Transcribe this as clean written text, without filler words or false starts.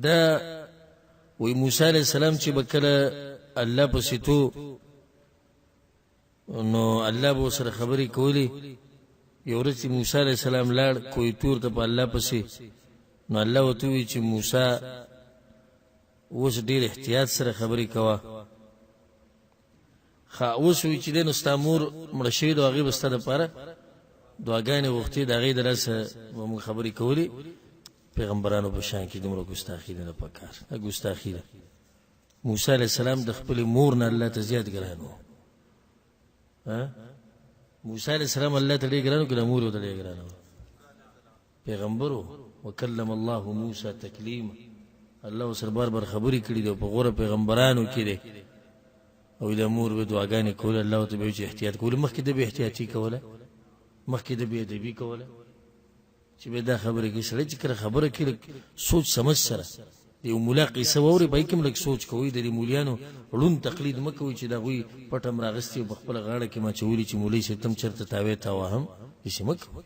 دا وی موسی علیہ السلام چې بکله الله پسې تو نو الله به سره خبرې کولی. یو ورځ موسی علیہ السلام لاړ کوی تور ته په الله پسې، نو الله ورته وی چې موسی اوس ډېر احتیاط سره خبرې کوه. اوس وی چې دی نو ستا مور مړه شوې ده، هغې به ستا دپاره دعاګانې غوښتې، د هغې د لاسه به موږ خبرې کولې. پیغمبرانو په شان کې دومره ګستاخي نه ده پکار، دا ګستاخي ده. موسی علیہ السلام د خپلې مور نه الله ته زیات ګران و. موسی علیہ السلام الله ته ډېر ګران و که د مور ورته ډېر ګران و؟ پیغمبر و. وکلم الله موسی تکلیما، الله ورسره بار بار خبرې کړي دي، په غوره پیغمبرانو کې دی. او د مور به دعاګانې کوله، الله ورته به وایي چې احتیاط کوله. مخکې د بې احتیاطي کوله، مخکې د بې ادبي کوله، چې به دا خبرې کوي. سړی چې کله خبره کوي لږ سوچ سمج سره، د یو ملا قصه واورئ، په هغې کې هم لږ سوچ کوئ. د دې مولیانو ړوند تقلید مه کوئ چې د هغوی پټ هم راغستي او په خپله غاړه کې هم اچولي چې مولوي صاحب ته هم چېرته تاوی تاوه هم داسې مه کوئ.